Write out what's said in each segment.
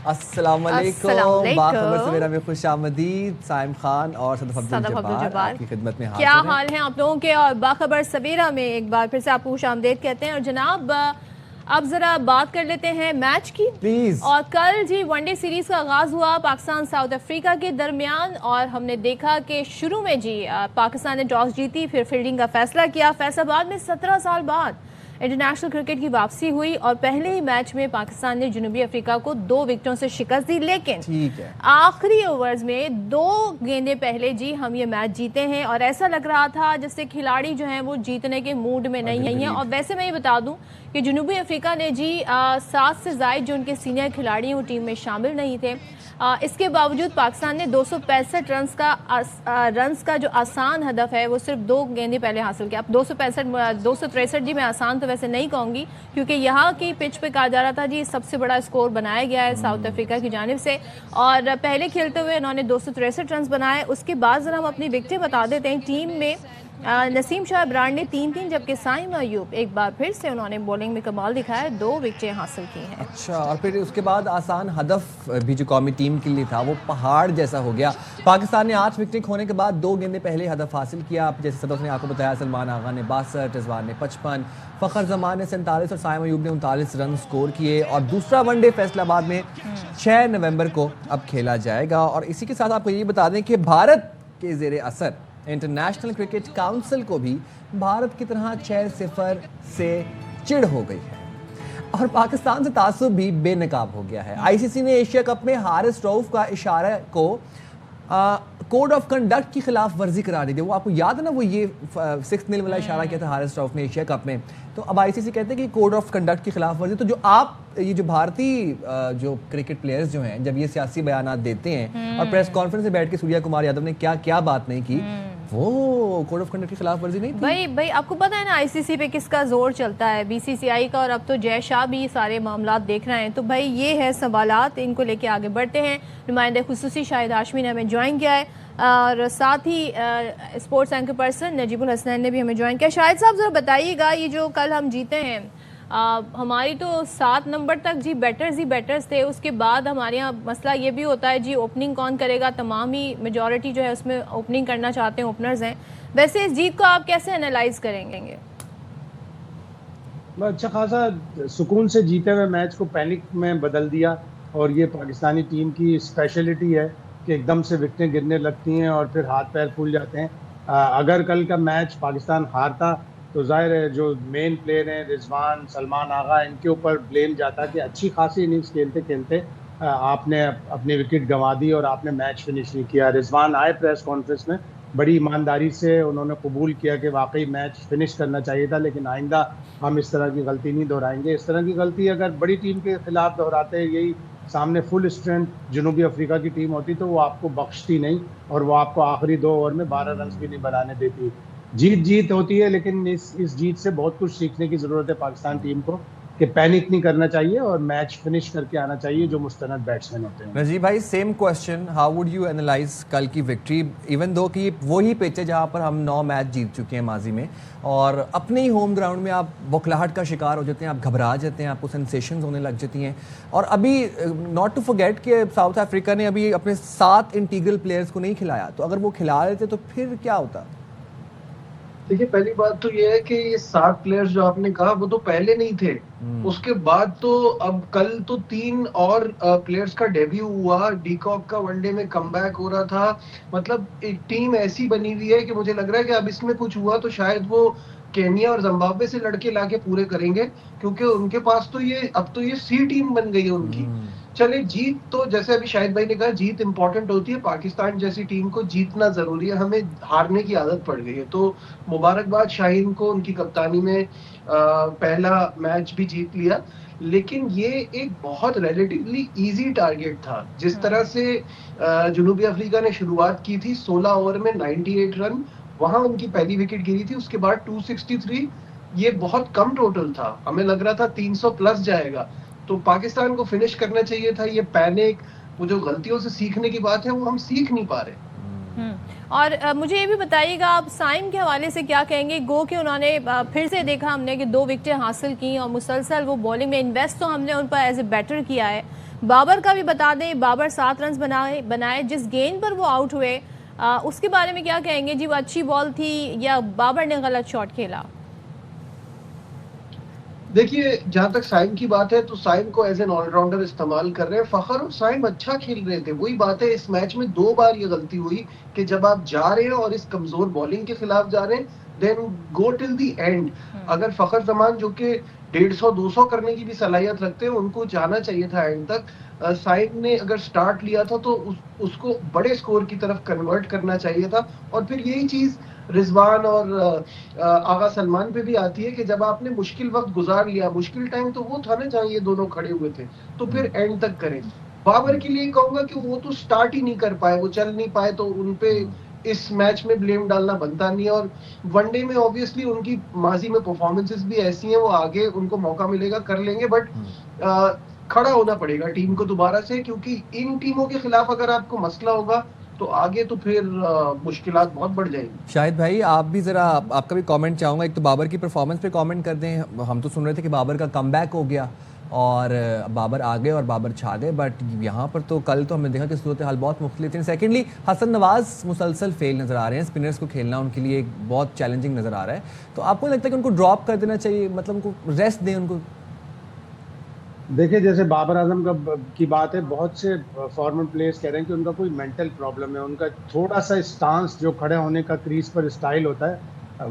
अस्सलाम वालेकुम। बाखबर सवेरा में खुश आमदीद। साइम खान और सदफ अब्दुल जब्बार आपकी खिदमत में हाजिर क्या हैं। हाल है आप लोगों के? और बाखबर सवेरा में एक बार फिर से आपको खुश आमदीद कहते हैं। और जनाब अब जरा बात कर लेते हैं मैच की प्लीज। और कल जी वनडे सीरीज का आगाज हुआ पाकिस्तान साउथ अफ्रीका के दरमियान और हमने देखा कि शुरू में जी पाकिस्तान ने टॉस जीती, फिर फील्डिंग का फैसला किया। फैसलाबाद में 17 साल बाद इंटरनेशनल क्रिकेट की वापसी हुई और पहले ही मैच में पाकिस्तान ने जनूबी अफ्रीका को 2 विकेटों से शिकस्त दी। लेकिन ठीक है, आखिरी ओवर्स में 2 गेंदें पहले जी हम ये मैच जीते हैं और ऐसा लग रहा था जैसे खिलाड़ी जो हैं वो जीतने के मूड में नहीं है। और वैसे मैं ये बता दूं कि जनूबी अफ्रीका ने जी 7 से ज़ायद जो उनके सीनियर खिलाड़ी हैं वो टीम में शामिल नहीं थे। इसके बावजूद पाकिस्तान ने 265 रन्स का जो आसान हदफ है वो सिर्फ 2 गेंदें पहले हासिल किया। अब 263 जी मैं आसान तो वैसे नहीं कहूँगी क्योंकि यहाँ की पिच पे कहा जा रहा था जी सबसे बड़ा स्कोर बनाया गया है साउथ अफ्रीका की जानिब से और पहले खेलते हुए इन्होंने 263 रन बनाए। उसके बाद जरा हम अपनी विकेटें बता देते हैं। टीम में नसीम शाह इब्रान ने 3-3 जबकि साइम अयूब एक बार फिर से उन्होंने बॉलिंग में कमाल दिखाया, 2 विकेटें हासिल की हैं। अच्छा, और फिर उसके बाद आसान हदफ भी जो कौमी टीम के लिए था वो पहाड़ जैसा हो गया। पाकिस्तान ने 8 विकेटें खोने के बाद 2 गेंदें पहले हदफ हासिल किया। जैसे सदफ ने आपको बताया, सलमान आगा ने 62, रिजवान ने 55, फ़खर जमान ने 47 और साइम अयूब ने 39 रन स्कोर किए। और दूसरा वनडे फैसलाबाद में 6 नवंबर को अब खेला जाएगा। और इसी के साथ आपको ये बता दें कि भारत के ज़ेरे असर इंटरनेशनल क्रिकेट काउंसिल को भी भारत की तरह 6-0 से चिढ़ हो गई है और पाकिस्तान से तासुब भी बेनकाब हो गया है। आईसीसी ने एशिया कप में हारिस रऊफ का इशारा को कोड ऑफ कंडक्ट की खिलाफ वर्जी करार दी थी। वो आपको याद है ना, वो ये 6 मील वाला इशारा किया था हारिस रऊफ ने एशिया कप में। तो अब आईसीसी कहते हैं कि कोड ऑफ कंडक्ट की खिलाफ वर्जी। तो जो आप ये जो भारतीय जो क्रिकेट प्लेयर्स जो हैं जब ये सियासी बयान देते हैं और प्रेस कॉन्फ्रेंस में बैठ के सूर्या कुमार यादव ने क्या क्या बात नहीं की, वो कोड ऑफ कंडक्ट की खिलाफ वर्जी नहीं थी। भाई आपको पता है ना आईसीसी पे किसका जोर चलता है? बीसीसीआई का। और अब तो जय शाह भी सारे मामला देख रहे हैं। तो भाई ये है सवालात, इनको लेके आगे बढ़ते हैं। नुमाइंदे खुसूसी शाहिद हाशमी ने हमें ज्वाइन किया है और साथ ही sports anchor person Najibul Hasnain ने भी हमें ज्वाइन किया। शाहिद साहब जरा बताइएगा, ये जो कल हम जीते हैं हमारी तो 7 नंबर तक जी बैटर्स ही बैटर्स थे। उसके बाद हमारे यहाँ मसला ये भी होता है जी ओपनिंग कौन करेगा। तमाम ही मेजॉरिटी जो है उसमें ओपनिंग करना चाहते हैं, ओपनर्स हैं। वैसे इस जीत को आप कैसे एनालाइज करेंगे? अच्छा खासा सुकून से जीते हुए मैच को पैनिक में बदल दिया और ये पाकिस्तानी टीम की स्पेशलिटी है कि एकदम से विकेटें गिरने लगती हैं और फिर हाथ पैर फूल जाते हैं। अगर कल का मैच पाकिस्तान हारता तो जाहिर है जो मेन प्लेयर हैं रिजवान, सलमान आगा, इनके ऊपर ब्लेम जाता कि अच्छी खासी इनिंग्स खेलते खेलते आपने अपनी विकेट गंवा दी और आपने मैच फिनिश नहीं किया। रिजवान आए प्रेस कॉन्फ्रेंस में, बड़ी ईमानदारी से उन्होंने कबूल किया कि वाकई मैच फिनिश करना चाहिए था, लेकिन आइंदा हम इस तरह की गलती नहीं दोहराएंगे। इस तरह की गलती अगर बड़ी टीम के खिलाफ दोहराते, यही सामने फुल स्ट्रेंथ जनूबी अफ्रीका की टीम होती तो वो आपको बख्शती नहीं और वो आपको आखिरी 2 ओवर में 12 रन भी नहीं बनाने देती। जीत होती है, लेकिन इस जीत से बहुत कुछ सीखने की ज़रूरत है पाकिस्तान टीम को कि पैनिक नहीं करना चाहिए और मैच फिनिश करके आना चाहिए जो मुस्तनद बैट्समैन होते हैं। नजीब भाई, same question, how would you analyse कल की विक्ट्री, इवन दो कि वही पिच है जहाँ पर हम 9 मैच जीत चुके हैं माजी में और अपने ही होम ग्राउंड में आप बौखलाहट का शिकार हो जाते हैं, आप घबरा जाते हैं, आपको सेंसेशंस होने लग जाती हैं। और अभी नॉट टू फॉरगेट कि साउथ अफ्रीका ने अभी अपने 7 इंटीग्रल प्लेयर्स को नहीं खिलाया, तो अगर वो खिला लेते तो फिर क्या होता? देखिए, पहली बात तो ये है कि ये 7 प्लेयर्स जो आपने कहा वो तो पहले नहीं थे। उसके बाद तो अब कल तो 3 और प्लेयर्स का डेब्यू हुआ। डीकॉक का वनडे में कमबैक हो रहा था। मतलब एक टीम ऐसी बनी हुई है कि मुझे लग रहा है कि अब इसमें कुछ हुआ तो शायद वो केन्या और जिम्बाब्वे से लड़के लाके पूरे करेंगे, क्योंकि उनके पास तो ये अब तो ये सी टीम बन गई है उनकी। चले, जीत तो जैसे अभी शाहिद भाई ने कहा जीत इंपॉर्टेंट होती है। पाकिस्तान जैसी टीम को जीतना जरूरी है, हमें हारने की आदत पड़ गई है। तो मुबारकबाद शाहीन को, उनकी कप्तानी में पहला मैच भी जीत लिया। लेकिन ये एक बहुत रिलेटिवली इजी टारगेट था। जिस तरह से जनूबी अफ्रीका ने शुरुआत की थी 16 ओवर में 98 रन, वहां उनकी पहली विकेट गिरी थी। उसके बाद 263, ये बहुत कम टोटल था। हमें लग रहा था 300 प्लस जाएगा। तो पाकिस्तान को फिनिश करना चाहिए था। ये पैनिक, वो जो गलतियों से सीखने की बात है वो हम सीख नहीं पा रहे। और मुझे ये भी बताइएगा आप साइम के हवाले से क्या कहेंगे? गो कि उन्होंने फिर से देखा हमने कि 2 विकेटें हासिल की और मुसलसल वो बॉलिंग में इन्वेस्ट तो हमने उन पर एज ए बैटर किया है, बाबर का भी बता दें, बाबर 7 रन बनाए जिस गेंद पर वो आउट हुए, उसके बारे में क्या कहेंगे जी? वो अच्छी बॉल थी या बाबर ने गलत शॉट खेला? देखिए, जहां तक साइम की बात है तो साइम को एज एन ऑलराउंडर इस्तेमाल कर रहे हैं। फखर और साइम अच्छा खेल रहे थे। वही बात है, इस मैच में 2 बार ये गलती हुई कि जब आप जा रहे हैं और इस कमजोर बॉलिंग के खिलाफ जा रहे हैं, then go till the end. अगर फखर जमान जो कि 150-200 करने की भी सलाहियत रखते हैं, उनको जाना चाहिए था एंड तक। साइम ने अगर स्टार्ट लिया था तो उसको बड़े स्कोर की तरफ कन्वर्ट करना चाहिए था। और फिर यही चीज रिजवान और आगा सलमान पे भी आती है कि जब आपने मुश्किल वक्त गुजार लिया, मुश्किल टाइम तो वो था ना जहाँ ये दोनों खड़े हुए थे, तो फिर एंड तक करें। बाबर के लिए कहूंगा कि वो तो स्टार्ट ही नहीं कर पाए, वो चल नहीं पाए, तो उनपे इस मैच में ब्लेम डालना बनता नहीं है। और वनडे में ऑब्वियसली उनकी माजी में परफॉर्मेंसेस भी ऐसी हैं, वो आगे उनको मौका मिलेगा कर लेंगे, बट खड़ा होना पड़ेगा टीम को दोबारा से, क्योंकि इन टीमों के खिलाफ अगर आपको मसला होगा तो आगे तो फिर मुश्किलात बहुत बढ़ जाएंगी। शाहिद भाई, आप भी ज़रा आपका भी कमेंट चाहूँगा। एक तो बाबर की परफॉर्मेंस पे कमेंट कर दें। हम तो सुन रहे थे कि बाबर का कमबैक हो गया और बाबर आ गए और बाबर छा गए, बट यहाँ पर तो कल तो हमने देखा कि सूरत हाल बहुत मुख्तलिफ थी। सेकेंडली, हसन नवाज मुसलसल फेल नज़र आ रहे हैं। स्पिनर्स को खेलना उनके लिए एक बहुत चैलेंजिंग नज़र आ रहा है। तो आपको लगता है कि उनको ड्रॉप कर देना चाहिए, मतलब उनको रेस्ट दें उनको? देखिए, जैसे बाबर आजम की बात है, बहुत से फॉर्मर प्लेयर्स कह रहे हैं कि उनका कोई मेंटल प्रॉब्लम है। उनका थोड़ा सा स्टांस जो खड़े होने का क्रीज पर स्टाइल होता है,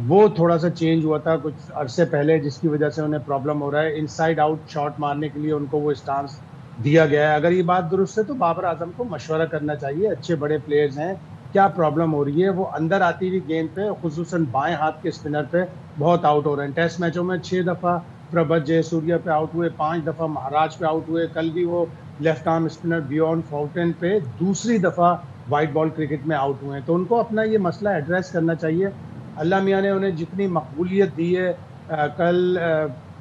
वो थोड़ा सा चेंज हुआ था कुछ अरसे पहले, जिसकी वजह से उन्हें प्रॉब्लम हो रहा है। इनसाइड आउट शॉट मारने के लिए उनको वो स्टांस दिया गया है। अगर ये बात दुरुस्त है तो बाबर आजम को मशवरा करना चाहिए। अच्छे बड़े प्लेयर्स हैं, क्या प्रॉब्लम हो रही है? वो अंदर आती हुई गेंद पे, खुसूसन बाएं हाथ के स्पिनर पे बहुत आउट हो रहे हैं। टेस्ट मैचों में 6 दफ़ा प्रभत जयसूर्या पे आउट हुए, 5 दफ़ा महाराज पे आउट हुए। कल भी वो लेफ्ट आर्म स्पिनर बियॉन फाउंटेन पे दूसरी दफ़ा वाइट बॉल क्रिकेट में आउट हुए हैं। तो उनको अपना ये मसला एड्रेस करना चाहिए। अल्लाह मियाँ ने उन्हें जितनी मकबूलियत दी है, कल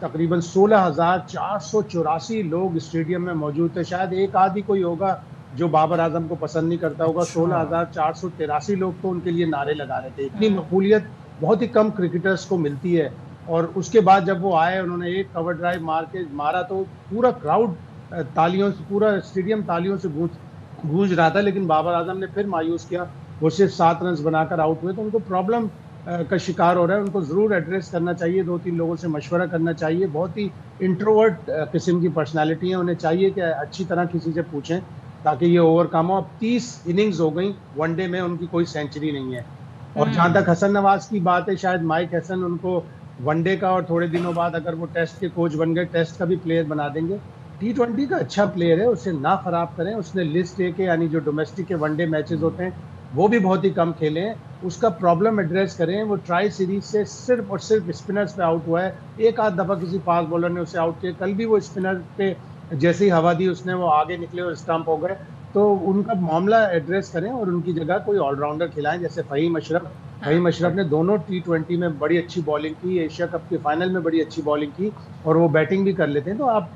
तकरीबन 16,484 लोग स्टेडियम में मौजूद थे। शायद एक आदि कोई होगा जो बाबर आजम को पसंद नहीं करता होगा। 16,483 लोग तो उनके लिए नारे लगा रहे थे। इतनी मकबूलियत बहुत ही कम क्रिकेटर्स को मिलती है। और उसके बाद जब वो आए, उन्होंने एक कवर ड्राइव मारा तो पूरा क्राउड तालियों से, पूरा स्टेडियम तालियों से गूंज रहा था। लेकिन बाबर आजम ने फिर मायूस किया, वो सिर्फ 7 रन बनाकर आउट हुए। तो उनको प्रॉब्लम का शिकार हो रहा है। उनको ज़रूर एड्रेस करना चाहिए, 2-3 लोगों से मशवरा करना चाहिए। बहुत ही इंट्रोवर्ट किस्म की पर्सनैलिटी है, उन्हें चाहिए कि अच्छी तरह किसी से पूछें ताकि ये ओवरकम हो। अब 30 इनिंग्स हो गई, वनडे में उनकी कोई सेंचुरी नहीं है। और जहाँ तक हसन नवाज की बात है, शायद माइक हसन उनको वनडे का और थोड़े दिनों बाद अगर वो टेस्ट के कोच बन गए, टेस्ट का भी प्लेयर बना देंगे। T20 का अच्छा प्लेयर है, उसे ना खराब करें। उसने लिस्ट ए के यानी जो डोमेस्टिक के वनडे मैचेस होते हैं वो भी बहुत ही कम खेले हैं। उसका प्रॉब्लम एड्रेस करें। वो ट्राई सीरीज से सिर्फ और सिर्फ स्पिनर्स पे आउट हुआ है। एक आध दफ़ा किसी फास्ट बॉलर ने उसे आउट किया। कल भी वो स्पिनर पे जैसे ही हवा दी उसने, वो आगे निकले और स्टंप हो गए। तो उनका मामला एड्रेस करें और उनकी जगह कोई ऑलराउंडर खिलाएं, जैसे फ़हीम अशरफ ने दोनों T20 में बड़ी अच्छी बॉलिंग की, एशिया कप के फाइनल में बड़ी अच्छी बॉलिंग की और वो बैटिंग भी कर लेते हैं। तो आप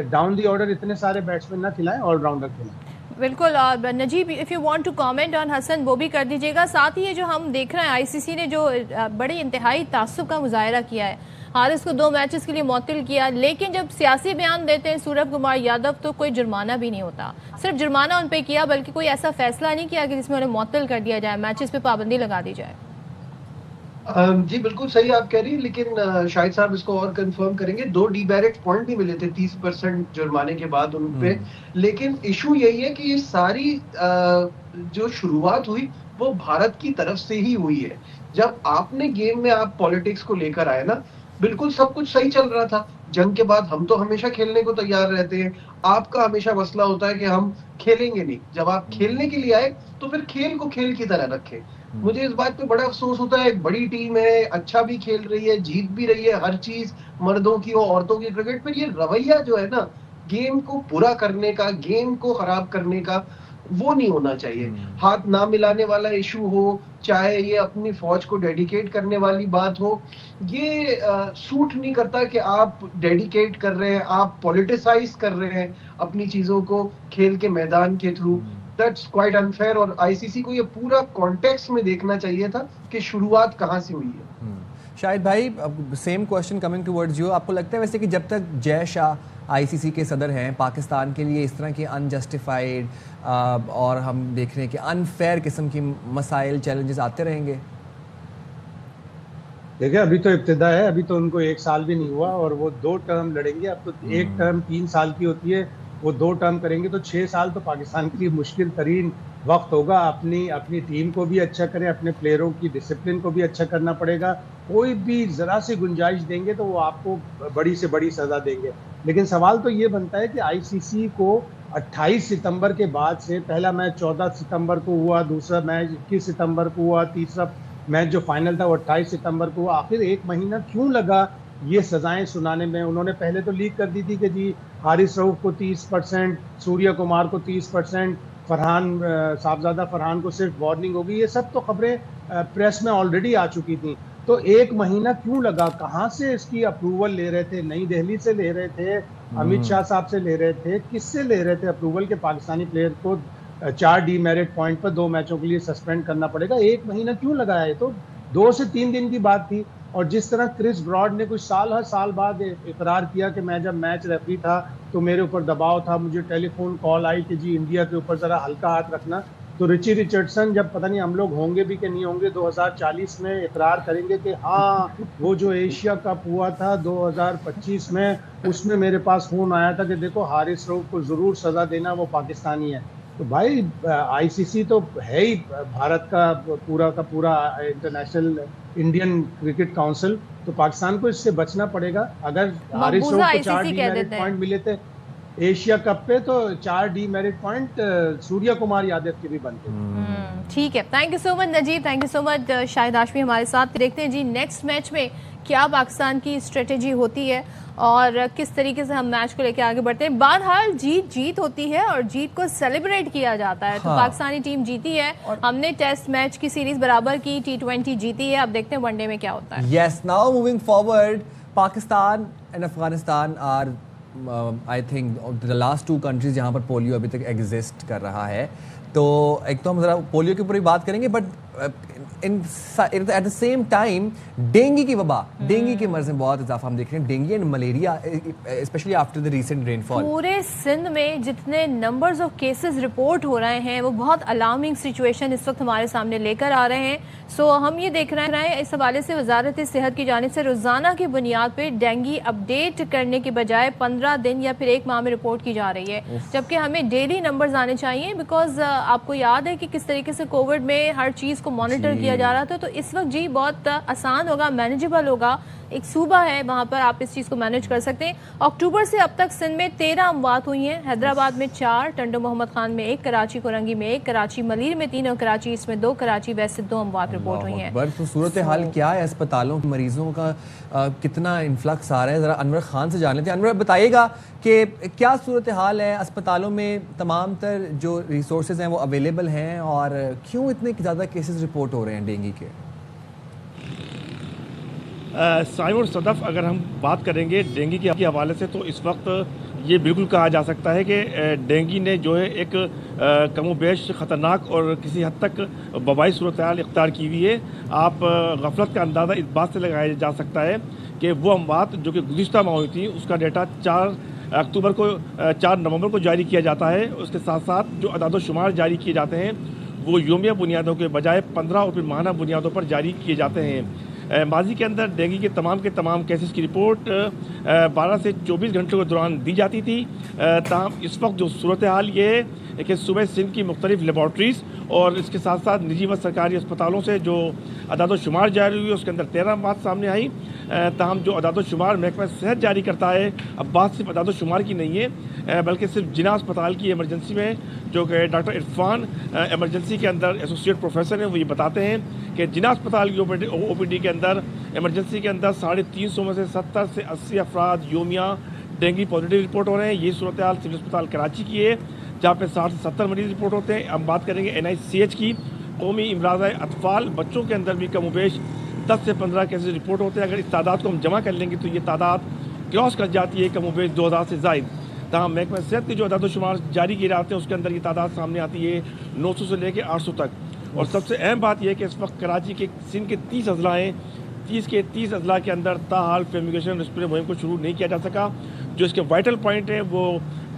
डाउन दी ऑर्डर इतने सारे बैट्समैन ना खिलाएं, ऑलराउंडर खिलाएं। बिल्कुल। और Najib, if you want to comment on Hasan, वो भी कर दीजिएगा। साथ ही ये जो हम देख रहे हैं, आईसीसी ने जो बड़ी इंतहाई तासुब का मुजाहरा किया है, हारिस को 2 मैचेस के लिए मुअत्तल किया, लेकिन जब सियासी बयान देते हैं सूरज कुमार यादव तो कोई जुर्माना भी नहीं होता। सिर्फ जुर्माना उन पर किया, बल्कि कोई ऐसा फैसला नहीं किया कि जिसमें उन्हें मुअत्तल कर दिया जाए, मैचेस पे पाबंदी लगा दी जाए। जी बिल्कुल सही आप कह रही हैं, लेकिन शाहिद साहब इसको और कंफर्म करेंगे। 2 डीमेरिट पॉइंट भी मिले थे 30% जुर्माने के बाद उन पे। लेकिन इशू यही है कि ये सारी जो शुरुआत हुई वो भारत की तरफ से ही हुई है। जब आपने गेम में आप पॉलिटिक्स को लेकर आए ना, बिल्कुल सब कुछ सही चल रहा था। जंग के बाद हम तो हमेशा खेलने को तैयार रहते हैं। आपका हमेशा मसला होता है कि हम खेलेंगे नहीं। जब आप खेलने के लिए आए तो फिर खेल को खेल की तरह रखें। मुझे इस बात पे बड़ा अफसोस होता है, एक बड़ी टीम है, अच्छा भी खेल रही है, जीत भी रही है, हर चीज मर्दों की हो औरतों की क्रिकेट, पर ये रवैया जो है ना, गेम को पूरा करने का, गेम को खराब करने का, वो नहीं होना चाहिए। हाथ ना मिलाने वाला इशू हो, चाहे ये अपनी फौज को डेडिकेट करने वाली बात हो, ये सूट नहीं करता कि आप डेडिकेट कर रहे हैं, आप पॉलिटिसाइज कर रहे हैं अपनी चीजों को खेल के मैदान के थ्रू। That's quite unfair. और आईसीसी को ये पूरा कॉन्टेक्स्ट में देखना चाहिए था कि शुरुआत कहाँ से हुई है। शाहिद भाई, same question coming towards you. आपको लगता है वैसे कि जब तक जय शाह आईसीसी के सदर हैं, पाकिस्तान के लिए इस तरह के अनजस्टिफाइड और हम देख रहे हैं कि अनफेयर किस्म की मसाइल चैलेंजेस आते रहेंगे? देखिए, अभी तो इब्तिदा है, अभी तो उनको 1 साल भी नहीं हुआ और वो 2 टर्म लड़ेंगे। अब तो 1 टर्म 3 साल की होती है, वो 2 टर्म करेंगे तो 6 साल तो पाकिस्तान के लिए मुश्किल तरीन वक्त होगा। अपनी टीम को भी अच्छा करें, अपने प्लेयरों की डिसिप्लिन को भी अच्छा करना पड़ेगा। कोई भी ज़रा सी गुंजाइश देंगे तो वो आपको बड़ी से बड़ी सज़ा देंगे। लेकिन सवाल तो ये बनता है कि आईसीसी को 28 सितंबर के बाद से, पहला मैच 14 सितंबर को हुआ, दूसरा मैच 21 सितंबर को हुआ, तीसरा मैच जो फाइनल था वो 28 सितंबर को हुआ। आखिर 1 महीना क्यों लगा ये सजाएं सुनाने में? उन्होंने पहले तो लीक कर दी थी कि जी हारिस रऊफ को 30%, सूर्य कुमार को 30%, साहबजादा फरहान को सिर्फ वार्निंग होगी। ये सब तो खबरें प्रेस में ऑलरेडी आ चुकी थी। तो 1 महीना क्यों लगा? कहाँ से इसकी अप्रूवल ले रहे थे? नई दिल्ली से ले रहे थे, अमित शाह साहब से ले रहे थे, किससे ले रहे थे अप्रूवल के पाकिस्तानी प्लेयर को 4 डीमेरिट पॉइंट पर 2 मैचों के लिए सस्पेंड करना पड़ेगा? 1 महीना क्यों लगाया? है तो 2 से 3 दिन की बात थी। और जिस तरह क्रिस ब्रॉड ने कुछ हर साल बाद इकरार किया कि मैं जब मैच रेफरी था तो मेरे ऊपर दबाव था, मुझे टेलीफोन कॉल आई कि जी इंडिया के ऊपर ज़रा हल्का हाथ रखना। तो रिची रिचर्डसन जब पता नहीं हम लोग होंगे भी कि नहीं होंगे 2040 में इकरार करेंगे कि हाँ वो जो एशिया कप हुआ था 2025 में, उसमें मेरे पास फ़ोन आया था कि देखो हारिस रऊफ को ज़रूर सज़ा देना, वो पाकिस्तानी है। तो भाई आईसीसी तो है ही भारत का पूरा इंटरनेशनल इंडियन क्रिकेट काउंसिल। तो पाकिस्तान को इससे बचना पड़ेगा। अगर हारिस रऊफ को 4 डीमेरिट पॉइंट मिले थे एशिया कप पे, तो 4 डीमेरिट पॉइंट सूर्य कुमार यादव के भी बनते। ठीक है, thank you so much Najib, thank you so much Shahid Hashmi हमारे साथ। देखते हैं जी नेक्स्ट मैच में क्या पाकिस्तान की स्ट्रेटेजी होती है और किस तरीके से हम मैच को लेकर आगे बढ़ते हैं। बहरहाल जीत होती है और जीत को सेलिब्रेट किया जाता है। तो पाकिस्तानी टीम जीती है, हमने टेस्ट मैच की सीरीज बराबर की, T20 जीती है। अब देखते हैं वनडे में क्या होता है। Yes, now moving forward, Pakistan and Afghanistan are I think the last 2 countries जहाँ पर पोलियो अभी तक एग्जिस्ट कर रहा है। तो एक तो हम ज़रा पोलियो के ऊपर ही बात करेंगे, but at the same time dengue की वबा, डेंगू के मर्ज में बहुत इजाफा हम देख रहे हैं। Dengue and malaria specially after the recent rainfall, पूरे सिंध में जितने नंबर्स ऑफ केसेस रिपोर्ट हो रहे हैं वो बहुत अलार्मिंग सिचुएशन इस वक्त हमारे सामने लेकर आ रहे हैं। सो हम ये देख रहे हैं इस हवाले से वजारत सेहत की जानिब से रोजाना की बुनियाद पर डेंगू अपडेट करने के बजाय 15 दिन या फिर 1 माह में रिपोर्ट की जा रही है, जबकि हमें डेली नंबर्स आने चाहिए। बिकॉज आपको याद है कि किस तरीके से कोविड में हर चीज़ को मॉनिटर किया जा रहा था। तो इस वक्त जी बहुत आसान होगा, मैनेजेबल होगा। एक सूबा है वहाँ पर आप इस चीज़ को मैनेज कर सकते हैं। अक्टूबर से अब तक सिंध में 13 अमवात हुई हैं। हैदराबाद में 4, टंडो मोहम्मद खान में 1, कराची कोरंगी में 1, कराची मलीर में 3 और कराची इसमें 2, कराची वेस्ट से 2 अमवात रिपोर्ट हुई हैं। तो सूरत हाल क्या है अस्पतालों के मरीजों का, कितना इन्फ्लक्स आ रहा है? ज़रा अनवर खान से जान लेते हैं। अनवर बताइएगा कि क्या सूरत हाल है अस्पतालों में? तमाम तर जो रिसोर्सेज हैं वो अवेलेबल हैं और क्यों इतने ज़्यादा केसेस रिपोर्ट हो रहे हैं डेंगू के? साइम और सदफ, अगर हम बात करेंगे डेंगू के हवाले से तो इस वक्त ये बिल्कुल कहा जा सकता है कि डेंगू ने जो है एक कमोबेश ख़तरनाक और किसी हद तक वबाई सूरत हाल इख्तियार की हुई है। आप गफलत का अंदाज़ा इस बात से लगाया जा सकता है कि वो अमवात जो कि गुज़िश्ता माह हुई थी उसका डेटा 4 नवंबर को जारी किया जाता है। उसके साथ साथ जो अदाद-ओ-शुमार जारी किए जाते हैं वो योमिया बुनियादों के बजाय 15 और फिर माहाना बुनियादों पर जारी किए जाते हैं। माजी के अंदर डेंगू के तमाम केसेस की रिपोर्ट 12 से 24 घंटों के दौरान दी जाती थी। ताहम इस वक्त जो सूरत हाल ये है कि सुबह सिंध की मुख्तलिफ लेबॉर्ट्रीज़ और इसके साथ साथ निजी व सरकारी अस्पतालों से जो अदाद-ओ-शुमार जारी हुई उसके अंदर 13 बात सामने आई। ताहम जो अदाद-ओ-शुमार महकमा सेहत जारी करता है, अब बात सिर्फ अदाद-ओ-शुमार की नहीं है बल्कि सिर्फ जिना अस्पताल की इमरजेंसी में जो कि डॉक्टर इरफान इमरजेंसी के अंदर एसोसिएट प्रोफेसर हैं, वो ये बताते हैं कि जिना अस्पताल की OPD के अंदर इमरजेंसी के अंदर 350 में से 70 से 80 अफराद योमिया डेंगू पॉजिटिव रिपोर्ट हो रहे हैं। ये सूरत हाल सिविल अस्पताल कराची की है जहाँ पे 60 से 70 मरीज रिपोर्ट होते हैं। हम बात करेंगे NICH की, कौमी इमराज़ अतफ़ाल, बच्चों के अंदर भी कमोबेश 10 से 15 केसेस रिपोर्ट होते हैं। अगर इस तादाद को हम जमा कर लेंगे तो ये तादाद क्रॉस कर जाती है कमोबेश 2000 से ज़ायद। तमाम महकमा सेहत के जो अदाद-ओ-शुमार जारी किए जाते हैं उसके अंदर ये तादाद सामने आती है 900 से लेकर 800 तक। और सबसे अहम बात यह है कि इस वक्त कराची के सिंध के 30 अजला हैं 30 के 30 अजला के अंदर ताहाल फ्यूमिगेशन स्प्रे मुहिम को शुरू नहीं किया जा सका। जो इसके वाइटल पॉइंट है वो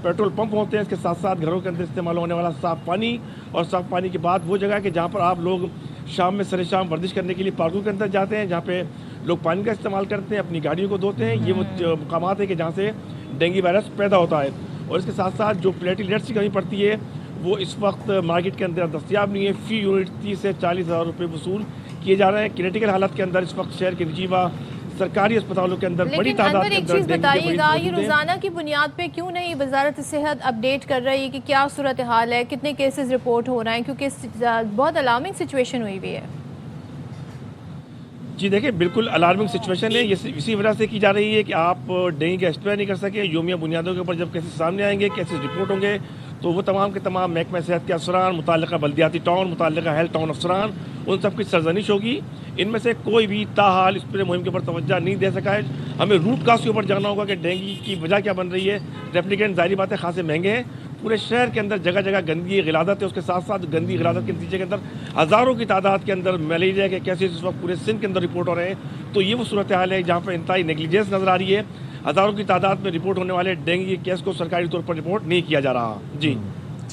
पेट्रोल पंप होते हैं, इसके साथ साथ घरों के अंदर इस्तेमाल होने वाला साफ़ पानी, और साफ़ पानी के बाद वो जगह कि जहाँ पर आप लोग शाम में सरे शाम वर्जिश करने के लिए पार्कों के अंदर जाते हैं, जहाँ पे लोग पानी का इस्तेमाल करते हैं, अपनी गाड़ियों को धोते हैं। ये वो मकामात है कि जहाँ से डेंगू वायरस पैदा होता है। और इसके साथ साथ जो प्लेटलेट्स की कमी पड़ती है वो इस वक्त मार्केट के अंदर दस्तियाब नहीं है। फ़ी यूनिट 30 से 40 हज़ार रुपये वसूल किए जा रहे हैं। क्रिटिकल हालत के अंदर इस वक्त शहर के निजीवा सरकारी अस्पतालों के अंदर बड़ी तादाद लेकिन एक चीज़ बताइएगा, ये रोज़ाना की बुनियाद पे क्यों नहीं वजारत सेहत अपडेट कर रही है कि क्या सूरत हाल है, कितने केसेस रिपोर्ट हो रहे हैं, क्योंकि बहुत अलार्मिंग सिचुएशन हुई हुई है। जी देखिए, बिल्कुल अलार्मिंग सिचुएशन है। ये इसी वजह से की जा रही है कि आप डेंगू का स्प्रे नहीं कर सके। योमिया बुनियादों के ऊपर जब केसेस सामने आएंगे, केसेस रिपोर्ट होंगे, तो वो तमाम के तमाम महकमा सेहत के अफसरान, मुताल्लिका बल्दियाती टाउन, मुताल्लिका हेल्थ टाउन अफसरान, उन सब की सरजनिश होगी। इनमें से कोई भी ताहाल स्प्रे मुहिम के ऊपर तवज्जो नहीं दे सका है। हमें रूट काज के ऊपर जानना होगा कि डेंगू की वजह क्या बन रही है। रेप्लिकेंट ज़ाहिर बात है खासे महंगे हैं। पूरे शहर के अंदर जगह जगह गंदगी गिलादत है। उसके साथ साथ गंदी गिलादत के नतीजे के अंदर हज़ारों की तादाद के अंदर मलेरिया के केसेस इस वक्त पूरे सिंध के अंदर रिपोर्ट हो रहे हैं। तो ये वो सूरत हाल है जहाँ पर इंतहाई नेग्लिजेंस नज़र आ रही है। हज़ारों की तादाद में रिपोर्ट होने वाले डेंगू के केस को सरकारी तौर पर रिपोर्ट नहीं किया जा रहा। जी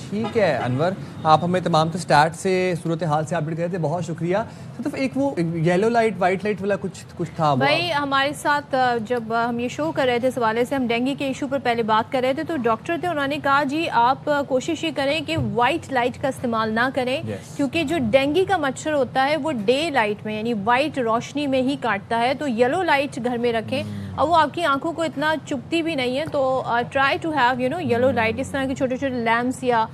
ठीक है अनवर, आप हमें तमाम तो स्टार्ट से सूरत हाल से अपडेट कर रहे थे, बहुत शुक्रिया। तो एक वो येलो लाइट वाइट लाइट वाला कुछ था भाई हमारे साथ जब हम ये शो कर रहे थे, इस हवाले से हम डेंगू के इशू पर पहले बात कर रहे थे, तो डॉक्टर थे, उन्होंने कहा जी आप कोशिश ये करें कि वाइट लाइट का इस्तेमाल ना करें, क्योंकि जो डेंगू का मच्छर होता है वो डे लाइट में यानी वाइट रोशनी में ही काटता है। तो येलो लाइट घर में रखें, और वो आपकी आंखों को इतना चुभती भी नहीं है। तो try to have yellow light, इस तरह के छोटे छोटे लैम्प्स या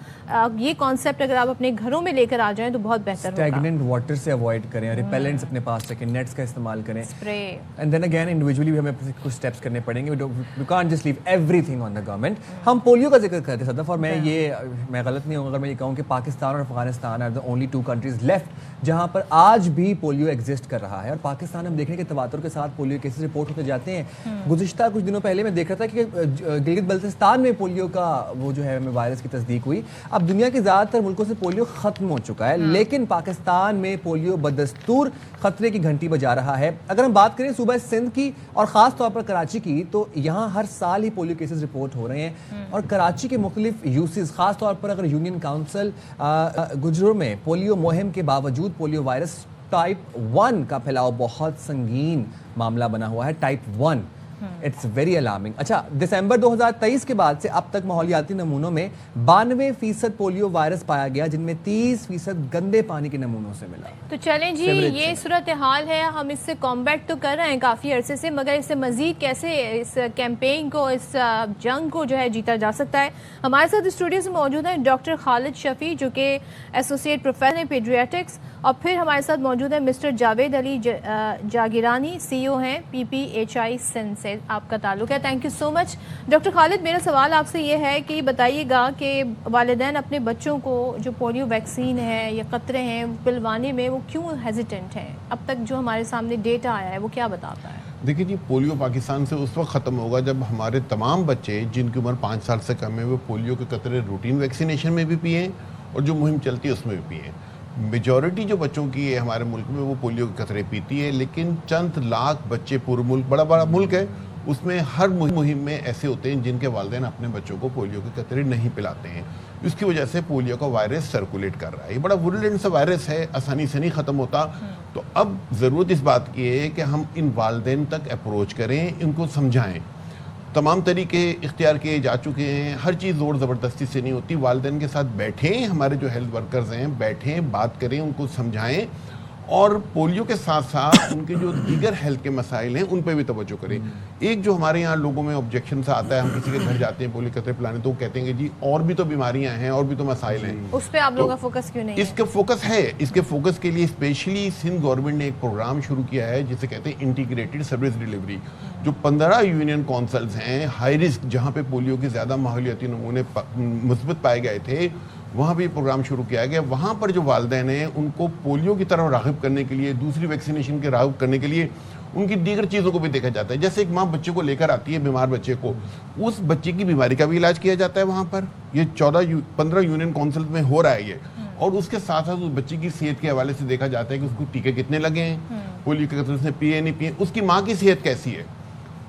ये कॉन्सेप्ट अगर आप अपने घरों में लेकर आ जाएं तो बहुत बेहतर होगा। स्टैग्नेंट वाटर से अवॉइड करें, रिपेलेंट्स अपने पास रखें, नेट्स का इस्तेमाल करें, spray. And then again individually भी हमें कुछ स्टेप्स करने पड़ेंगे। We can't just leave everything on the government. हम पोलियो का जिक्र करते सदफ, और मैं गलत नहीं हूँ अगर मैं ये कहूँ कि पाकिस्तान और Afghanistan are the only 2 countries left जहाँ पर आज भी पोलियो एग्जिस्ट कर रहा है। और पाकिस्तान हम देखने के तवातुर के साथ पोलियो केसेस रिपोर्ट होते जाते हैं। गुज़िश्ता कुछ दिनों पहले मैं देख रहा था कि गिलगित बल्तिस्तान में पोलियो का वो जो है वायरस की तस्दीक हुई। अब दुनिया के ज़्यादातर मुल्कों से पोलियो खत्म हो चुका है, लेकिन पाकिस्तान में पोलियो बदस्तूर खतरे की घंटी बजा रहा है। अगर हम बात करें सूबा सिंध की और ख़ास तौर पर कराची की, तो यहाँ हर साल ही पोलियो केसेस रिपोर्ट हो रहे हैं। और कराची के मुख्तलिफ यूसीज, ख़ास तौर पर अगर यूनियन काउंसिल गुजरों में पोलियो मुहिम के बावजूद पोलियो वायरस टाइप 1 का फैलाव बहुत संगीन मामला बना हुआ है। Type 1 it's very alarming. अच्छा, दिसंबर 2023 के बाद से अब तक माहौलियाती नमूनों में 92% पोलियो वायरस पाया गया, जिनमें 30% गंदे पानी के नमूनों से मिला। तो चलें जी, ये सूरत हाल है। हम इससे कॉम्बैट तो कर रहे हैं काफ़ी अरसे से, मगर इससे मजीद कैसे इस कैंपेन को, इस जंग को जो है जीता जा सकता है। हमारे साथ स्टूडियो में मौजूद हैं डॉक्टर खालिद शफी, जो कि एसोसिएट प्रोफेसर हैं पीडियाट्रिक्स, और फिर हमारे साथ मौजूद है मिस्टर जावेद अली जागिरानी, CEO हैं PPHI सिंध से आपका ताल्लुक है। Thank you so much doctor Khalid. मेरा सवाल आपसे ये है कि बताइएगा कि वालिदैन अपने बच्चों को जो पोलियो वैक्सीन है या कतरे हैं पिलवाने में वो क्यों हेजिटेंट हैं? अब तक जो हमारे सामने डेटा आया है वो क्या बताता है? देखिए जी, पोलियो पाकिस्तान से उस वक्त ख़त्म होगा जब हमारे तमाम बच्चे जिनकी उम्र 5 साल से कम है वो पोलियो के कतरे रूटीन वैक्सीनेशन में भी पिए और जो मुहिम चलती है उसमें भी पिए। मेजॉरिटी जो बच्चों की है हमारे मुल्क में वो पोलियो के कतरे पीती है, लेकिन चंद लाख बच्चे पूरे मुल्क, बड़ा मुल्क है, उसमें हर मुहिम में ऐसे होते हैं जिनके वालिदैन अपने बच्चों को पोलियो के कतरे नहीं पिलाते हैं। इसकी वजह से पोलियो का वायरस सर्कुलेट कर रहा है। ये बड़ा वुरुलेंट सा वायरस है, आसानी से नहीं ख़त्म होता। तो अब ज़रूरत इस बात की है कि हम इन वालिदैन तक अप्रोच करें, इनको समझाएं। तमाम तरीके इख्तियार किए जा चुके हैं, हर चीज़ ज़ोर ज़बरदस्ती से नहीं होती। वालिदैन के साथ बैठें, हमारे जो हेल्थ वर्कर्स हैं बैठें, बात करें, उनको समझाएं, और पोलियो के साथ साथ उनके जो दीगर हेल्थ के मसाइल हैं उन पर भी तवज्जो करें। एक जो हमारे यहाँ लोगों में ऑब्जेक्शन सा आता है, हम किसी के घर जाते हैं पोलियो कतरे पिलाने, तो वो कहते हैं कि जी और भी तो बीमारियाँ हैं, और भी तो मसाइल हैं। उस पर आप लोगों का फोकस क्यों नहीं है? इसके फोकस है। इसके फोकस के लिए स्पेशली सिंध गवर्नमेंट ने एक प्रोग्राम शुरू किया है जिसे कहते हैं इंटीग्रेटेड सर्विस डिलीवरी। जो 15 यूनियन काउंसिल्स हैं हाई रिस्क, जहाँ पे पोलियो के ज़्यादा माहौलियाती नमूने मुस्बत पाए गए थे, वहाँ भी प्रोग्राम शुरू किया गया। वहाँ पर जो वालिदैन हैं उनको पोलियो की तरफ राग़िब करने के लिए, दूसरी वैक्सीनेशन के राग़िब करने के लिए उनकी दीगर चीज़ों को भी देखा जाता है। जैसे एक माँ बच्चे को लेकर आती है, बीमार बच्चे को, उस बच्चे की बीमारी का भी इलाज किया जाता है वहाँ पर। ये 15 यूनियन काउंसिल में हो रहा है ये। और उसके साथ साथ उस बच्चे की सेहत के हवाले से देखा जाता है कि उसको टीके कितने लगे हैं, पोलियो के कतरे उसने पिए नहीं पिए, उसकी माँ की सेहत कैसी है,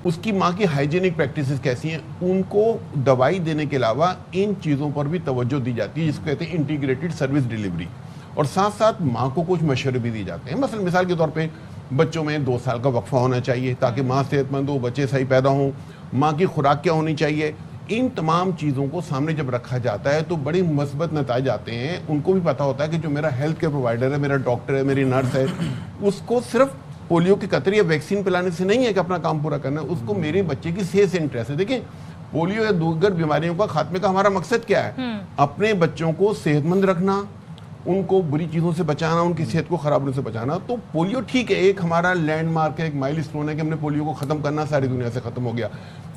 उसकी माँ की हाइजीनिक प्रैक्टिसेस कैसी हैं, उनको दवाई देने के अलावा इन चीज़ों पर भी तवज्जो दी जाती है, जिसको कहते हैं इंटीग्रेटेड सर्विस डिलीवरी। और साथ साथ माँ को कुछ मशवरे भी दिए जाते हैं। मसलन मिसाल के तौर पे बच्चों में 2 साल का वक्फा होना चाहिए ताकि माँ सेहतमंद हो, बच्चे सही पैदा हों, माँ की खुराक क्या होनी चाहिए। इन तमाम चीज़ों को सामने जब रखा जाता है तो बड़ी मस्बत नतीजे आते हैं। उनको भी पता होता है कि जो मेरा हेल्थ केयर प्रोवाइडर है, मेरा डॉक्टर है, मेरी नर्स है, उसको सिर्फ पोलियो की कतरी या वैक्सीन पिलाने से नहीं है कि अपना काम पूरा करना है, उसको मेरे बच्चे की सेहत से इंटरेस्ट है। देखिए, पोलियो या दूसरी बीमारियों का खात्मे का हमारा मकसद क्या है? अपने बच्चों को सेहतमंद रखना, उनको बुरी चीज़ों से बचाना, उनकी सेहत को खराब होने से बचाना। तो पोलियो ठीक है, एक हमारा लैंडमार्क है, एक माइलस्टोन है कि हमने पोलियो को ख़त्म करना, सारी दुनिया से ख़त्म हो गया।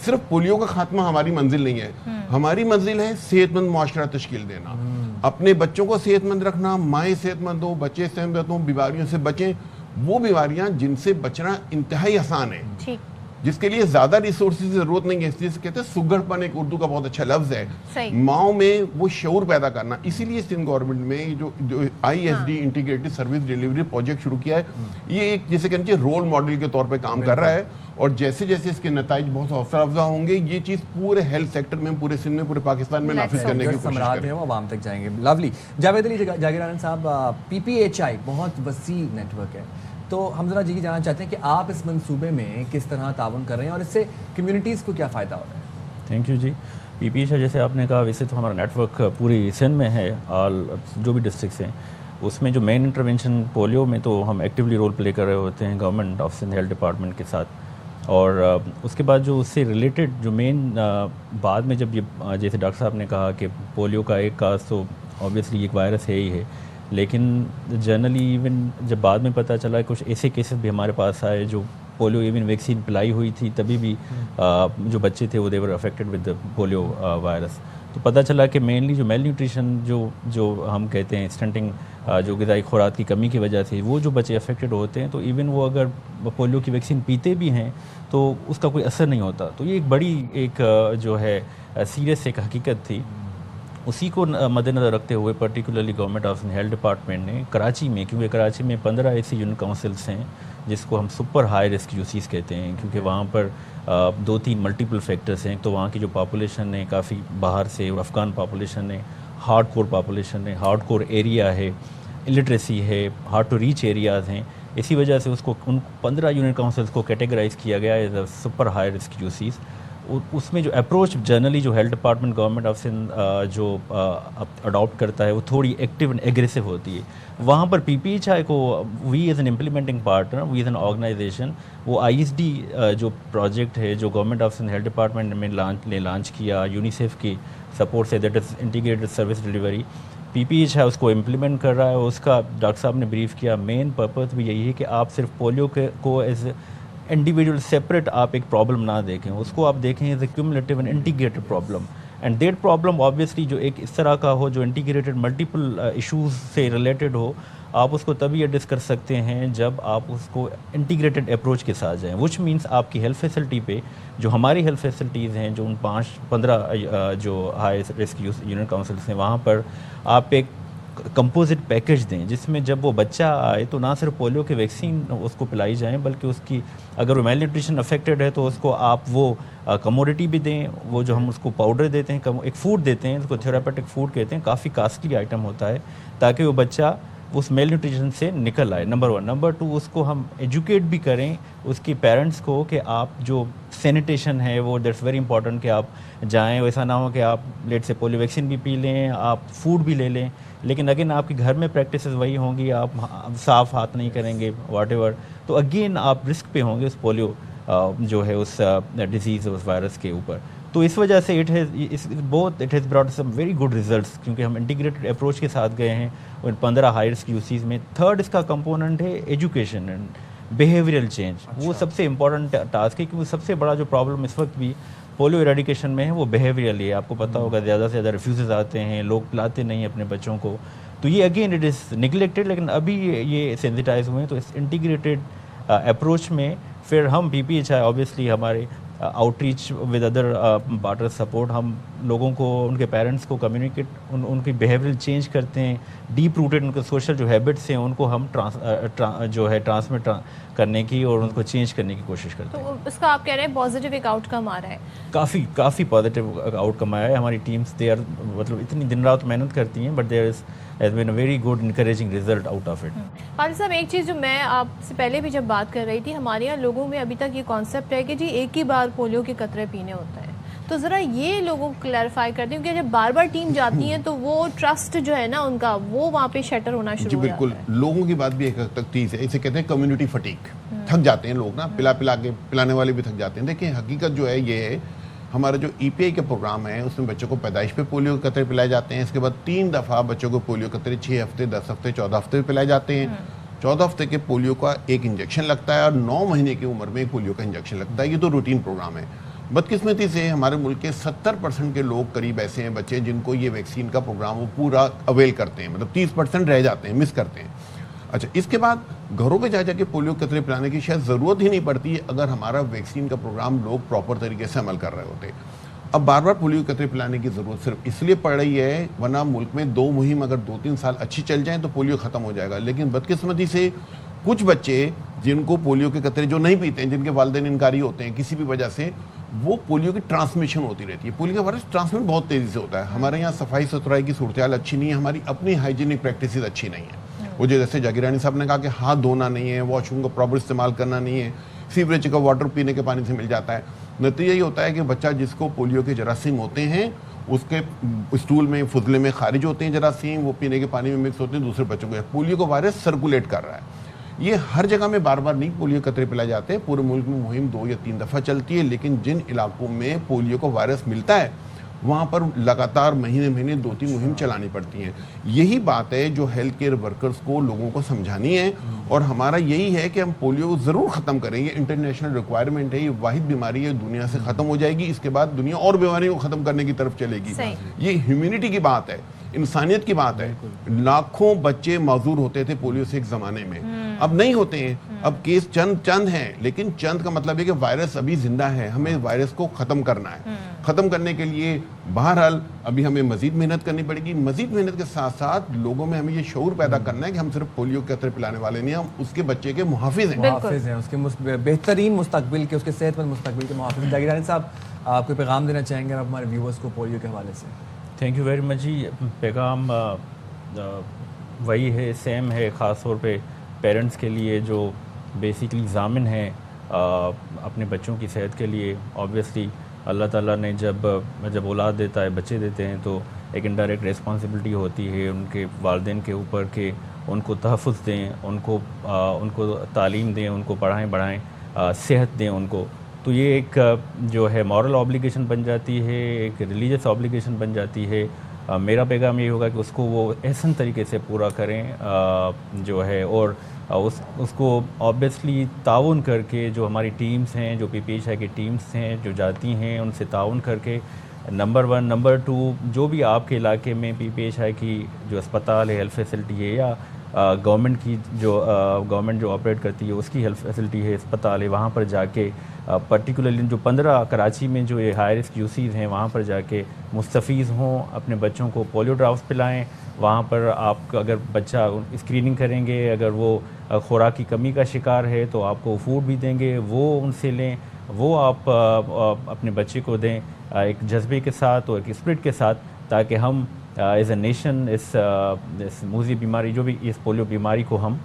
सिर्फ पोलियो का खात्मा हमारी मंजिल नहीं है। हमारी मंजिल है सेहतमंद मुआशरा तश्कील देना, अपने बच्चों को सेहतमंद रखना, माएँ सेहतमंद हो, बच्चे सेहतमंद हो, बीमारियों से बचें। वो बीमारियां जिनसे बचना इंतहाई आसान है, जिसके लिए ज्यादा रिसोर्सेज की जरूरत नहीं है, इसलिए कहते हैं सुगढ़पन, एक उर्दू का बहुत अच्छा लफ्ज है, माओ में वो शऊर पैदा करना। इसीलिए सिंध गवर्नमेंट में जो ISD integrated service delivery project शुरू किया है, ये एक जैसे कहना चाहिए रोल मॉडल के तौर पे काम कर रहा है। और जैसे जैसे इसके नतीजे बहुत हौसला अफजा होंगे, ये चीज़ पूरे हेल्थ सेक्टर में, पूरे सिंध में, पूरे पाकिस्तान में नाफिज करने की कोशिश करेंगे। वो आवाम तक जाएंगे। लवली। जावेद अली जागीर साहब, PPHI बहुत वसी नेटवर्क है, तो हम जरा जी जानना चाहते हैं कि आप इस मंसूबे में किस तरह ताउन कर रहे हैं और इससे कम्युनिटीज़ को क्या फ़ायदा हो रहा है? Thank you ji. PPHI जैसे आपने कहा, वैसे तो हमारा नेटवर्क पूरी सिंध में है, ऑल जो भी डिस्ट्रिक्ट्स हैं, उसमें जो मेन इंटरवेंशन पोलियो में तो हम एक्टिवली रोल प्ले कर रहे होते हैं government of Sindh health department के साथ। और उसके बाद जो उससे रिलेटेड जो मेन बाद में जब ये जैसे डॉक्टर साहब ने कहा कि पोलियो का एक काज तो ऑब्वियसली एक वायरस है ही है, लेकिन जनरली इवन जब बाद में पता चला कुछ ऐसे केसेस भी हमारे पास आए जो पोलियो इवन वैक्सीन पिलाई हुई थी तभी भी जो बच्चे थे वो they were affected with polio virus. तो पता चला कि मेनली जो मेल न्यूट्रिशन जो हम कहते हैं स्टंटिंग, जो ग़िज़ाई खुराक की कमी की वजह से वो जो बच्चे अफेक्टेड होते हैं, तो इवन वो अगर पोलियो की वैक्सीन पीते भी हैं तो उसका कोई असर नहीं होता। तो ये एक बड़ी एक जो है सीरियस एक हकीकत थी। उसी को मद्देनज़र रखते हुए particularly government of health department ने कराची में, क्योंकि कराची में 15 ऐसी यूनिट काउंसिल्स हैं जिसको हम सुपर हाई रिस्क यूसीज़ कहते हैं, क्योंकि वहाँ पर 2-3 मल्टीपल फैक्टर्स हैं। तो वहाँ की जो पॉपुलेशन है काफ़ी बाहर से, अफ़गान पॉपुलेशन है, हार्ड कोर पॉपुलेशन है, हार्ड कोर एरिया है, इलिटरेसी है, हार्ड टू रीच एरियाज़ हैं। इसी वजह से उसको उन 15 यूनिट काउंसिल्स को कैटेगराइज़ किया गया as a super high risk UCs. उसमें जो अप्रोच जनरली जो health department government of Sindh जो अडॉप्ट करता है वो थोड़ी एक्टिव एंड एग्रेसिव होती है। वहाँ पर PPHI को we as an implementing partner, we as an organisation, वो ISD जो प्रोजेक्ट है जो government of Sindh health department में लॉन्च किया यूनिसेफ की सपोर्ट से, that is integrated service delivery, PPHI उसको इम्प्लीमेंट कर रहा है। उसका डॉक्टर साहब ने ब्रीफ किया, मेन पर्पज़ भी यही है कि आप सिर्फ पोलियो को एज इंडिविजुअल सेपरेट आप एक प्रॉब्लम ना देखें, उसको आप देखें as a cumulative and integrated problem. And that problem obviously जो एक इस तरह का हो जो इंटीग्रेटेड मल्टीपल इश्यूज से रिलेटेड हो, आप उसको तभी एड्रेस कर सकते हैं जब आप उसको इंटीग्रेटेड अप्रोच के साथ जाएं, विच मीन्स आपकी हेल्थ फैसिलिटी पे जो हमारी हेल्थ फैसिलिटीज़ हैं, जो उन 5-15 जो हाई रिस्क यूनिट काउंसिल्स हैं, वहाँ पर आप एक कंपोजिट पैकेज दें जिसमें जब वो बच्चा आए तो ना सिर्फ पोलियो की वैक्सीन उसको पिलाई जाए, बल्कि उसकी अगर वो मेल न्यूट्रिशन अफेक्टेड है तो उसको आप वो कमोडिटी भी दें, वो जो हम उसको पाउडर देते हैं, एक फूड देते हैं, उसको थेरापेटिक फूड कहते हैं, काफ़ी कास्टली आइटम होता है, ताकि वो बच्चा उस मेल न्यूट्रिशन से निकल आए, नंबर 1। नंबर 2, उसको हम एजुकेट भी करें उसके पेरेंट्स को कि आप जो सैनिटेशन है वो दैट्स वेरी इंपॉर्टेंट, कि आप जाएं, वैसा ना हो कि आप लेट से पोलियो वैक्सीन भी पी लें, आप फूड भी ले लें, लेकिन अगेन आपके घर में प्रैक्टिसेस वही होंगी, आप साफ़ हाथ नहीं करेंगे व्हाटएवर, तो अगेन आप रिस्क पे होंगे उस पोलियो जो है उस डिजीज़ उस वायरस के ऊपर। तो इस वजह से it has brought some very good results, क्योंकि हम इंटीग्रेटेड अप्रोच के साथ गए हैं उन 15 हाई रिस्क यूसीज़ में। थर्ड इसका कंपोनेंट है एजुकेशन एंड बिहेवियरल चेंज। वो सबसे इंपॉर्टेंट टास्क है, क्योंकि सबसे बड़ा जो प्रॉब्लम इस वक्त भी पोलियो इरेडिकेशन में है वो बिहेवियरल है। आपको पता होगा ज़्यादा से ज़्यादा रिफ्यूज़ आते हैं, लोग पिलाते नहीं अपने बच्चों को, तो ये अगेन इट इज़ निगलेक्टेड। लेकिन अभी ये सेंसिटाइज हुए हैं, तो इस इंटीग्रेटेड अप्रोच में फिर हम PPHI ऑब्वियसली हमारे outreach with other partner support, हम लोगों को, उनके पेरेंट्स को कम्युनिकेट, उनकी बिहेवियरल चेंज करते हैं, डीप रूटेड उनके सोशल जो हैबिट्स हैं उनको हम ट्रांसमिट करने की और उनको चेंज करने की कोशिश करते हैं। तो इसका आप कह रहे हैं पॉजिटिव एक आउटकम आ रहा है? काफ़ी पॉजिटिव आउटकम आया है। हमारी टीम्स दे आर मतलब इतनी दिन रात मेहनत करती हैं, but there has been a very good encouraging result out of it. Qadir साहब, एक चीज़ जो मैं आपसे पहले भी जब बात कर रही थी, हमारे यहाँ लोगों में अभी तक ये कॉन्सेप्ट है कि जी एक ही बार पोलियो के कतरे पीने होता है, तो ज़रा ये लोगों को क्लैरिफाई कर दें, क्योंकि जब बार बार टीम जाती है तो वो ट्रस्ट जो है ना उनका, वो वहाँ पे शटर होना जी शुरू हो बिल्कुल, जाता है। लोगों की बात भी एक हद तक चीज़ है, इसे कहते हैं कम्युनिटी फटीक। थक जाते हैं लोग ना, पिला के पिलाने वाले भी थक जाते हैं। देखिए हकीकत जो है ये है, हमारा जो EPI का प्रोग्राम है उसमें बच्चों को पैदाइश पे पोलियो के कतरे पिलाए जाते हैं। इसके बाद 3 दफ़ा बच्चों को पोलियो कतरे 6 हफ्ते, 10 हफ्ते, 14 हफ्ते पे पिलाए जाते हैं। 14 हफ्ते के पोलियो का एक इंजेक्शन लगता है और 9 महीने की उम्र में एक पोलियो का इंजेक्शन लगता है। ये तो रूटीन प्रोग्राम है। बदकिस्मती से हमारे मुल्क के 70% के लोग करीब ऐसे हैं बच्चे जिनको ये वैक्सीन का प्रोग्राम वो पूरा अवेल करते हैं, मतलब 30% रह जाते हैं, मिस करते हैं। अच्छा, इसके बाद घरों पे जा जाके पोलियो कतरे पिलाने की शायद ज़रूरत ही नहीं पड़ती अगर हमारा वैक्सीन का प्रोग्राम लोग प्रॉपर तरीके से अमल कर रहे होते। अब बार बार पोलियो कतरे पिलाने की ज़रूरत सिर्फ इसलिए पड़ रही है, वरना मुल्क में 2 मुहिम अगर 2-3 साल अच्छी चल जाएँ तो पोलियो ख़त्म हो जाएगा। लेकिन बदकिस्मती से कुछ बच्चे जिनको पोलियो के कतरे जो नहीं पीते हैं, जिनके वालिदैन इनकारी होते हैं किसी भी वजह से, वो पोलियो की ट्रांसमिशन होती रहती है। पोलियो का वायरस ट्रांसमिट बहुत तेज़ी से होता है। हमारे यहाँ सफाई सुथराई की सूरत हाल अच्छी नहीं है, हमारी अपनी हाइजीनिक प्रैक्टिसेस अच्छी नहीं है। वो जो जैसे जाकिरानी साहब ने कहा कि हाथ धोना नहीं है, वॉशरूम का प्रॉपर इस्तेमाल करना नहीं है, सीवरेज का वाटर पीने के पानी से मिल जाता है। नतीजा ये होता है कि बच्चा जिसको पोलियो के जरासीम होते हैं उसके स्टूल में, फुजले में खारिज होते हैं जरासीम, वो पीने के पानी में मिक्स होते हैं, दूसरे बच्चों को पोलियो का वायरस सर्कुलेट कर रहा है। ये हर जगह में बार बार नहीं पोलियो कतरे पिलाए जाते हैं। पूरे मुल्क में मुहिम 2 या 3 दफ़ा चलती है, लेकिन जिन इलाकों में पोलियो का वायरस मिलता है वहाँ पर लगातार महीने 2-3 मुहिम चलानी पड़ती हैं। यही बात है जो हेल्थ केयर वर्कर्स को, लोगों को समझानी है, और हमारा यही है कि हम पोलियो ज़रूर ख़त्म करेंगे। इंटरनेशनल रिक्वायरमेंट है, ये वाहिद बीमारी है दुनिया से ख़त्म हो जाएगी, इसके बाद दुनिया और बीमारियों को ख़त्म करने की तरफ चलेगी। ये ह्यूमैनिटी की बात है, इंसानियत की बात है। लाखों बच्चे माजूर होते थे पोलियो से एक ज़माने में, अब नहीं होते हैं। अब केस चंद हैं, लेकिन चंद का मतलब है कि वायरस अभी जिंदा है, हमें वायरस को ख़त्म करना है। ख़त्म करने के लिए बहरहाल अभी हमें मज़ीद मेहनत करनी पड़ेगी। मज़ीद मेहनत के साथ साथ लोगों में हमें ये शऊर पैदा करना है कि हम सिर्फ पोलियो के कतरे पिलाने वाले नहीं, हम उसके बच्चे के मुहाफिज हैं। मुहाफिज हैं, उसके बेहतरीन मुस्तकबिल के, उसके सेहतमंद मुस्तकबिल के मुहाफिज। जाकिरानी साहब, आप कोई पैगाम देना चाहेंगे आप हमारे व्यूवर्स को पोलियो के हवाले से? थैंक यू वेरी मच जी। पैगाम वही है, सेम है, ख़ास तौर पे पेरेंट्स के लिए जो बेसिकली ज़ामिन हैं अपने बच्चों की सेहत के लिए। ऑब्वियसली अल्लाह ताला ने जब औलाद देता है, बच्चे देते हैं, तो एक इनडायरेक्ट रिस्पॉन्सिबिलिटी होती है उनके वालिदैन के ऊपर कि उनको तहफ़्फ़ुज़ दें, उनको तालीम दें, उनको पढ़ाएँ बढ़ाएँ, सेहत दें उनको। तो ये एक जो है मॉरल ऑब्लिगेशन बन जाती है, एक रिलीजियस ऑब्लिगेशन बन जाती है। मेरा पैगाम ये होगा कि उसको वो एहसन तरीके से पूरा करें जो है, और उसको ऑब्वियसली ताउन करके, जो हमारी टीम्स हैं, जो PPHI की टीम्स हैं जो जाती हैं, उनसे ताउन करके नंबर 1, नंबर 2 जो भी आपके इलाके में PPHI की जो अस्पताल है, हेल्थ फैसिलिटी है, या गवर्नमेंट की गवर्नमेंट जो ऑपरेट करती है उसकी हेल्थ फैसिलिटी है, अस्पताल है, वहाँ पर जाके पर्टिकुलरली जो 15 कराची में जो ये हाई रिस्क यूसीज़ हैं वहाँ पर जाके मुस्तफ़ीज़ हों, अपने बच्चों को पोलियो ड्रॉप्स पिलाएं। वहाँ पर आप अगर बच्चा स्क्रीनिंग करेंगे, अगर वो खुराक की कमी का शिकार है तो आपको फूड भी देंगे, वो उनसे लें, वो आप अपने बच्चे को दें एक जज्बे के साथ और एक स्पिरिट के साथ, ताकि हम एज ए नेशन इस मूजी बीमारी, जो भी इस पोलियो बीमारी को हम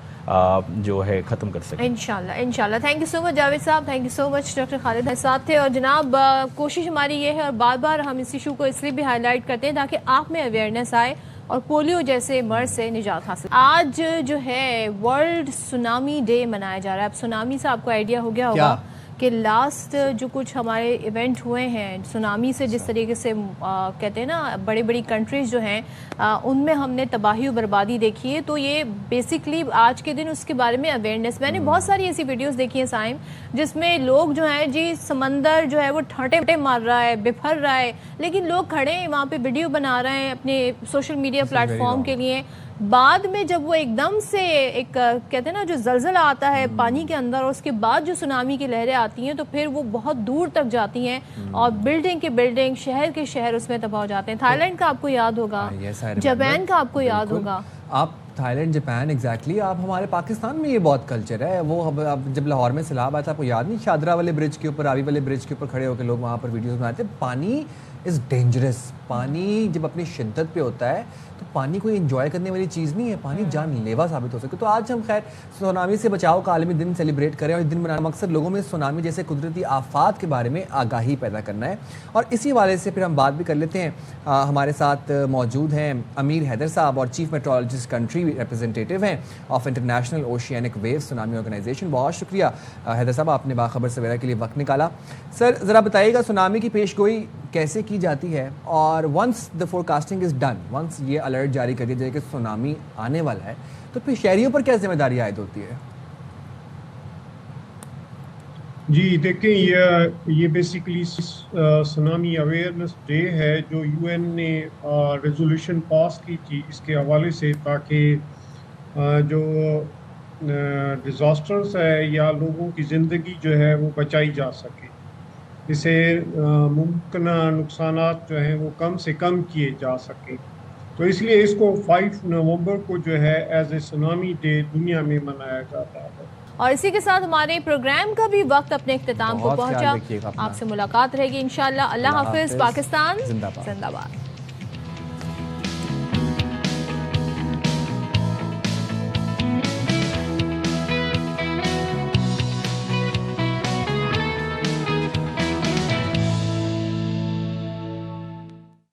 जो है ख़त्म कर सकें इंशाल्लाह। Thank you so much Javed साहब, thank you so much. Doctor Khalid साथ थे। और जनाब, कोशिश हमारी ये है, और बार बार हम इस इशू को इसलिए भी हाईलाइट करते हैं ताकि आप में अवेयरनेस आए और पोलियो जैसे मर्ज से निजात हासिल। आज जो है वर्ल्ड सुनामी डे मनाया जा रहा है। अब सुनामी से आपको आइडिया हो गया होगा कि लास्ट जो कुछ हमारे इवेंट हुए हैं सुनामी से, जिस तरीके से कहते हैं ना बड़ी बड़ी कंट्रीज़ जो हैं उनमें हमने तबाही और बर्बादी देखी है। तो ये बेसिकली आज के दिन उसके बारे में अवेयरनेस, मैंने बहुत सारी ऐसी वीडियोस देखी हैं साइम, जिसमें लोग जो हैं जी, समंदर जो है वो ठाटे मार रहा है, बिफर रहा है, लेकिन लोग खड़े हैं वहाँ पे वीडियो बना रहे हैं अपने सोशल मीडिया प्लेटफॉर्म के लिए। बाद में जब वो एकदम से एक कहते हैं ना जो जलजला आता है पानी के अंदर, और उसके बाद जो सुनामी की लहरें जाती हैं तो फिर वो बहुत दूर तक जाती हैं और बिल्डिंग के बिल्डिंग, शहर के शहर उसमें तबाह हो जाते हैं। थाईलैंड का आपको याद होगा, जापान का आपको याद होगा। आप थाईलैंड, जापान, एग्जैक्टली आप हमारे पाकिस्तान में ये बहुत कल्चर है। वो अब जब लाहौर में सैलाब आया था, आपको याद नहीं, शादरा वाले ब्रिज के ऊपर, रावी वाले ब्रिज के ऊपर खड़े होकर लोग वहाँ पर वीडियोस बनाते हैं। पानी इज़ डेंजरस। पानी जब अपनी शिद्दत पे होता है तो पानी कोई एंजॉय करने वाली चीज़ नहीं है, पानी जानलेवा साबित हो सकता है। तो आज हम खैर सुनामी से बचाव का आलमी दिन सेलिब्रेट करें और इस दिन मनाने का मकसद लोगों में सुनामी जैसे कुदरती आफात के बारे में आगाही पैदा करना है। और इसी वाले से फिर हम बात भी कर लेते हैं। हमारे साथ मौजूद हैं अमीर हैदर साहब और चीफ मेट्रोलॉजिस्ट कंट्री रिप्रेजेंटेटिव हैं of international oceanic wave tsunami organisation. बहुत शुक्रिया हैदर साहब, आपने बाखबर सवेरा के लिए वक्त निकाला। सर ज़रा बताइएगा सुनामी की पेशगोई कैसे की जाती है और once the forecasting is done, once ये अलर्ट जारी कर दिया जाए कि सुनामी आने वाला है, तो फिर शहरियों पर क्या जिम्मेदारी आयद होती है? जी देखें, ये बेसिकली सुनामी अवेयरनेस डे है जो यूएन ने रेजोल्यूशन पास की थी इसके हवाले से, ताकि जो डिज़ास्टर्स है या लोगों की ज़िंदगी जो है वो बचाई जा सके, इसे मुमकिन नुकसानात जो हैं वो कम से कम किए जा सकें। तो इसलिए इसको 5 नवंबर को जो है एज ए सुनामी डे दुनिया में मनाया जाता है। और इसी के साथ हमारे प्रोग्राम का भी वक्त अपने इख्तिताम को पहुंचा। आपसे मुलाकात रहेगी इंशाल्लाह। अल्लाह हाफिज। पाकिस्तान जिंदाबाद।